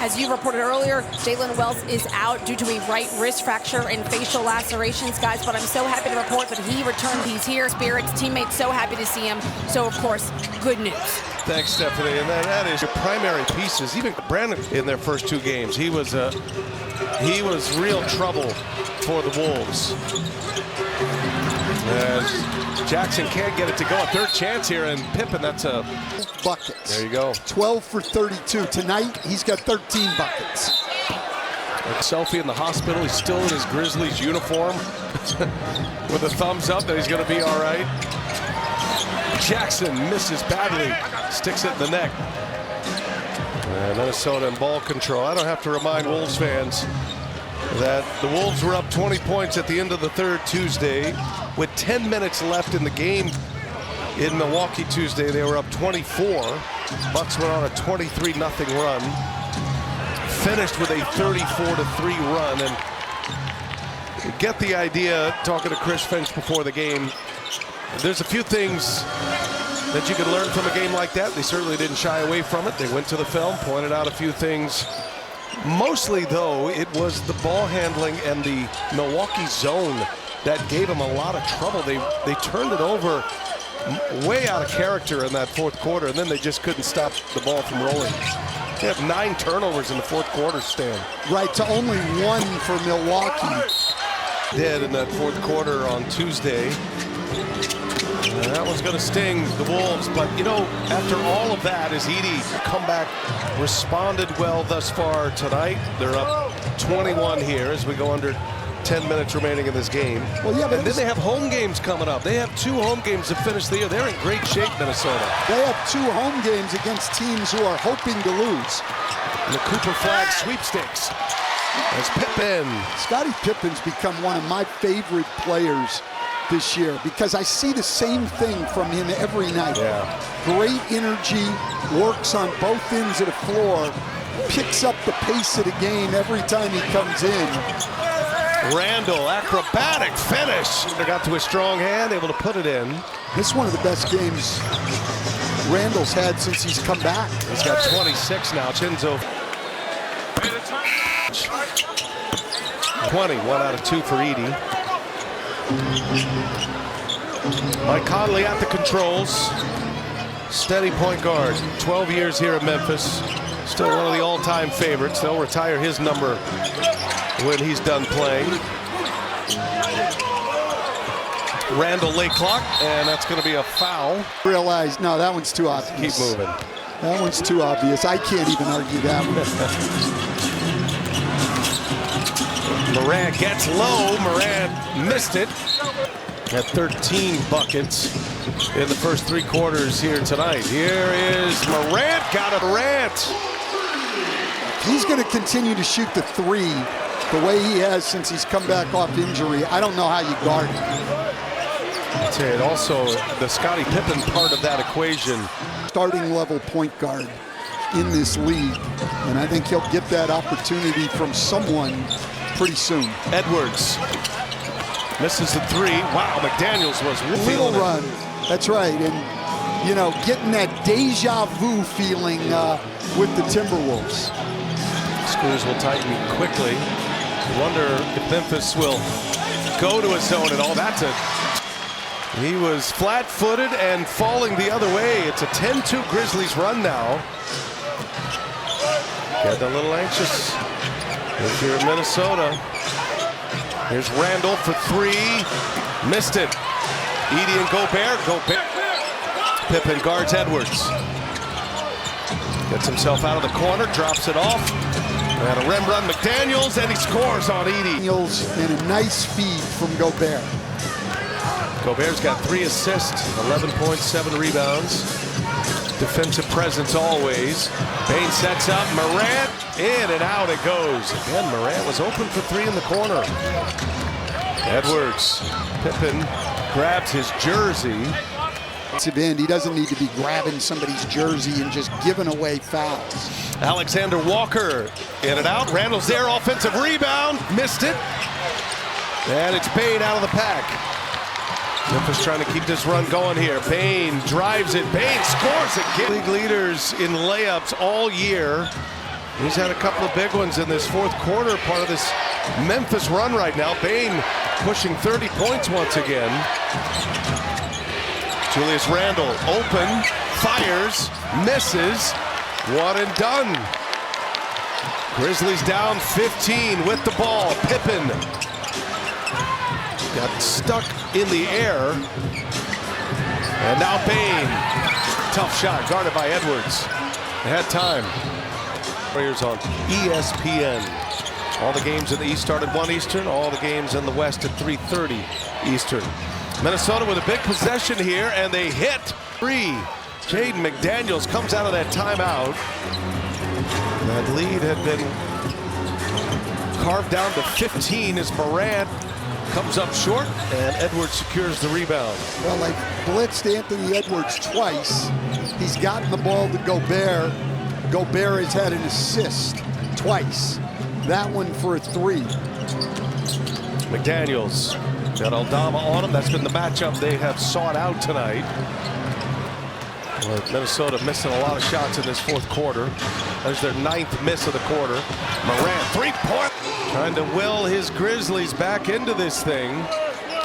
As you reported earlier, Jalen Wells is out due to a right wrist fracture and facial lacerations, guys, but I'm so happy to report that he returned. He's here. Spirits, teammates, so happy to see him. So, of course, good news. Thanks, Stephanie. And that is your primary pieces. Even Brandon in their first 2 games, he was real trouble for the Wolves. As Jackson can't get it to go. A third chance here, and Pippen, that's a buckets. There you go. 12 for 32. Tonight, he's got 13 buckets. A selfie in the hospital. He's still in his Grizzlies uniform with a thumbs up that he's going to be all right. Jackson misses badly, sticks it in the neck. And Minnesota in ball control. I don't have to remind Wolves fans that the Wolves were up 20 points at the end of the third Tuesday. With 10 minutes left in the game in Milwaukee Tuesday, they were up 24. Bucks went on a 23-0 run. Finished with a 34-3 run. And you get the idea, talking to Chris Finch before the game, there's a few things that you can learn from a game like that. They certainly didn't shy away from it. They went to the film, pointed out a few things. Mostly, though, it was the ball handling and the Milwaukee zone that gave them a lot of trouble. They turned it over way out of character in that fourth quarter, and then they just couldn't stop the ball from rolling. They have 9 turnovers in the fourth quarter, Stan. Right, to only 1 for Milwaukee. Did in that fourth quarter on Tuesday. That one's going to sting the Wolves, but you know, after all of that, as Edey's comeback responded well thus far tonight. They're up 21 here as we go under 10 minutes remaining in this game. Well, yeah, and then they have home games coming up. They have 2 home games to finish the year. They're in great shape, Minnesota. They have 2 home games against teams who are hoping to lose. And the Cooper Flag sweepstakes. As Pippen. Scottie Pippen's become one of my favorite players this year because I see the same thing from him every night. Yeah. Great energy, works on both ends of the floor, picks up the pace of the game every time he comes in. Randall, acrobatic finish. They got to a strong hand, able to put it in. This is one of the best games Randall's had since he's come back. He's got 26 now. Chinzo. 20, 1 out of 2 for Edey. Mike Conley at the controls. Steady point guard. 12 years here at Memphis. Still one of the all-time favorites. They'll retire his number when he's done playing. Randall late clock, and that's going to be a foul. Realize, no, that one's too obvious. Keep moving. That one's too obvious. I can't even argue that one. Morant gets low. Morant missed it. At 13 buckets in the first 3 quarters here tonight. Here is Morant. Got a Morant. He's going to continue to shoot the 3 the way he has since he's come back off injury. I don't know how you guard him. I'll tell you, also the Scottie Pippen part of that equation. Starting level point guard in this league, and I think he'll get that opportunity from someone pretty soon. Edwards misses the 3. Wow, McDaniels was little run. That's right, and you know, getting that deja vu feeling with the Timberwolves. Screws will tighten quickly. Wonder if Memphis will go to a zone at all. He was flat-footed and falling the other way. It's a 10-2 Grizzlies run now. Get a little anxious if you're in Minnesota. Here's Randall for 3. Missed it. Edey and Gobert. Pippen guards Edwards. Gets himself out of the corner, drops it off. And a rim run, McDaniels, and he scores on Edey. McDaniels and a nice feed from Gobert. Gobert's got 3 assists, 11 points, 7 rebounds. Defensive presence always. Bane sets up, Morant, in and out it goes. Again, Morant was open for 3 in the corner. Edwards, Pippen grabs his jersey. He doesn't need to be grabbing somebody's jersey and just giving away fouls. Alexander Walker, in and out. Randall's there, offensive rebound, missed it. And it's Bane out of the pack. Memphis trying to keep this run going here. Bane drives it. Bane scores again. League leaders in layups all year. He's had a couple of big ones in this fourth quarter, part of this Memphis run right now. Bane pushing 30 points once again. Julius Randle open, fires, misses, one and done. Grizzlies down 15 with the ball. Pippen got stuck in the air. And now Bane. Tough shot, guarded by Edwards. They had time. Warriors on ESPN. All the games in the East start at 1 Eastern. All the games in the West at 3:30 Eastern. Minnesota with a big possession here, and they hit three. Jaden McDaniels comes out of that timeout. That lead had been carved down to 15 as Morant comes up short, and Edwards secures the rebound. Well, they blitzed Anthony Edwards twice. He's gotten the ball to Gobert. Gobert has had an assist twice. That one for a three. McDaniels got Aldama on him. That's been the matchup they have sought out tonight. Well, Minnesota missing a lot of shots in this fourth quarter. There's their 9th miss of the quarter. Morant, three-point. Trying to will his Grizzlies back into this thing.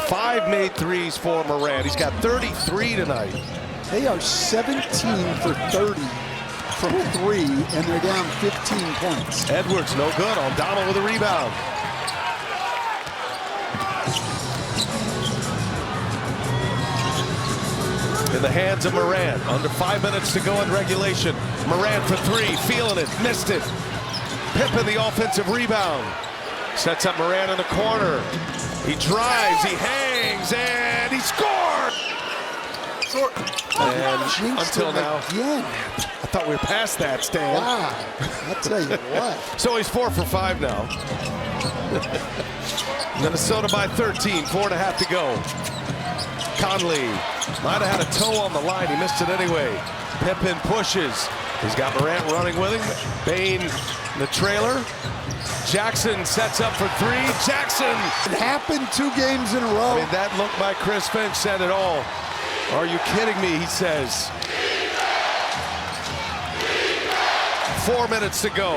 5 made threes for Morant. He's got 33 tonight. They are 17 for 30 from three, and they're down 15 points. Edwards, no good. Aldama with a rebound. In the hands of Morant. Under 5 minutes to go in regulation. Morant for three, feeling it, missed it. Pippen the offensive rebound. Sets up Morant in the corner. He drives, he hangs, and he scored! And until now, again. I thought we were past that, Stan. Wow, I'll tell you what. So he's 4 for 5 now. Minnesota by 13, 4.5 to go. Conley might have had a toe on the line. He missed it anyway. Pippen pushes. He's got Morant running with him. Bane in the trailer. Jackson sets up for three. Jackson! It happened 2 games in a row. I mean, that look by Chris Finch said it all. Are you kidding me, he says. 4 minutes to go.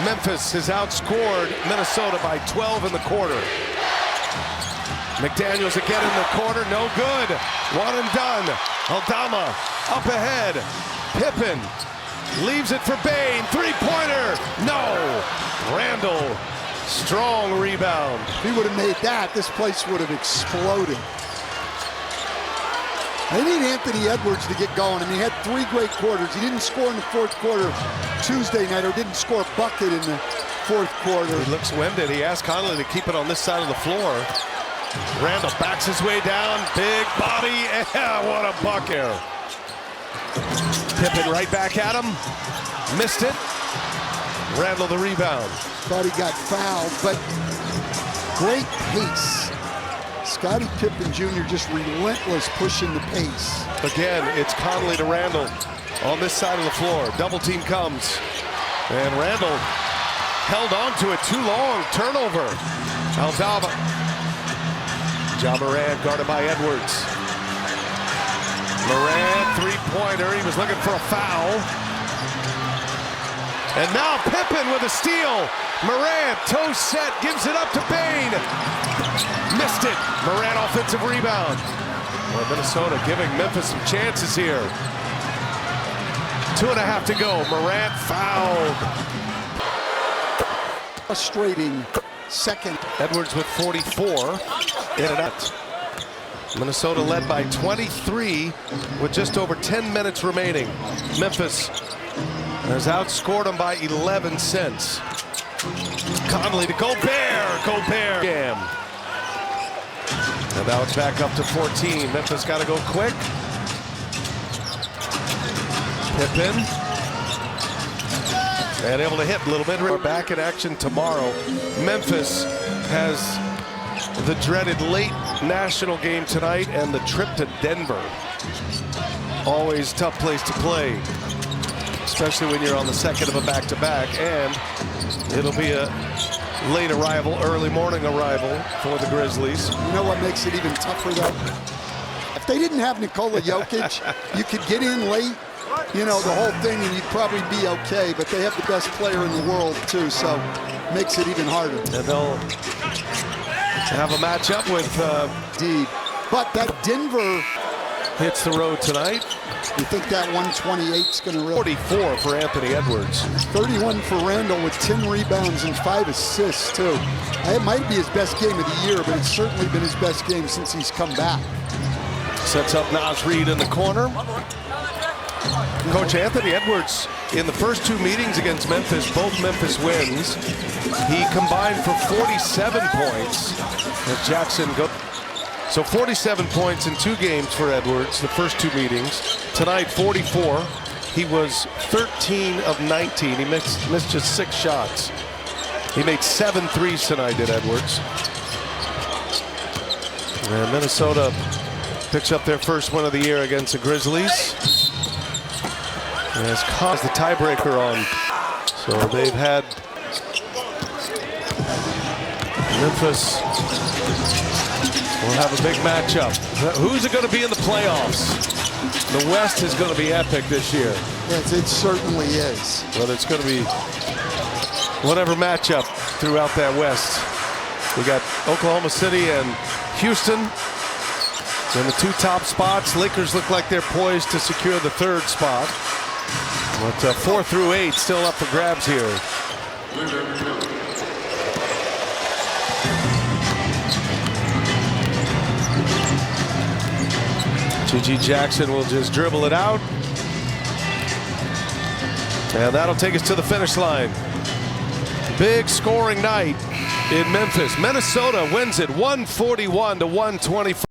Memphis has outscored Minnesota by 12 in the quarter. McDaniels again in the corner, no good. One and done. Aldama up ahead. Pippen leaves it for Bane. Three-pointer, no. Randle, strong rebound. If he would have made that, this place would have exploded. They need Anthony Edwards to get going. I mean, he had 3 great quarters. He didn't score in the fourth quarter Tuesday night, or didn't score a bucket in the fourth quarter. He looks winded. He asked Conley to keep it on this side of the floor. Randle backs his way down, big body, and what a bucket. Pippen right back at him, missed it. Randle the rebound. Thought he got fouled, but great pace. Scottie Pippen Jr. just relentless pushing the pace. Again, it's Conley to Randle on this side of the floor. Double team comes, and Randle held on to it too long. Turnover. Aldama. Ja Morant guarded by Edwards. Morant, three-pointer. He was looking for a foul. And now Pippen with a steal. Morant, toe set, gives it up to Bane. Missed it. Morant offensive rebound. Well, Minnesota giving Memphis some chances here. 2.5 to go. Morant fouled. Frustrating second. Edwards with 44. In and out. Minnesota led by 23 with just over 10 minutes remaining. Memphis has outscored them by 11 since. Conley to Gobert. Gobert. Jam. And now it's back up to 14. Memphis got to go quick. Pippen. And able to hit a little bit. We're back in action tomorrow. Memphis has the dreaded late national game tonight and the trip to Denver. Always tough place to play, especially when you're on the second of a back-to-back, and it'll be a late arrival, early morning arrival for the Grizzlies. You know what makes it even tougher, though? If they didn't have Nikola Jokic, you could get in late you know, the whole thing, and you'd probably be okay, but they have the best player in the world, too, so makes it even harder. And they'll have a matchup with Indeed. But that Denver hits the road tonight. You think that 128's going to really... 44 for Anthony Edwards. 31 for Randall with 10 rebounds and 5 assists, too. It might be his best game of the year, but it's certainly been his best game since he's come back. Sets up Naz Reid in the corner. Coach Anthony Edwards, in the first 2 meetings against Memphis, both Memphis wins, he combined for 47 points. And Jackson go. So 47 points in 2 games for Edwards, the first 2 meetings. Tonight, 44. He was 13 of 19. He missed just 6 shots. He made 7 threes tonight, did Edwards. And Minnesota picks up their first win of the year against the Grizzlies. And has caused the tiebreaker on. So they've had Memphis will have a big matchup. Who's it going to be in the playoffs? The West is going to be epic this year. Yes, it certainly is. Well, it's going to be whatever matchup throughout that West. We got Oklahoma City and Houston in the 2 top spots. Lakers look like they're poised to secure the 3rd spot. But 4 through 8 still up for grabs here. G.G. Jackson will just dribble it out. And that'll take us to the finish line. Big scoring night in Memphis. Minnesota wins it 141 to 124.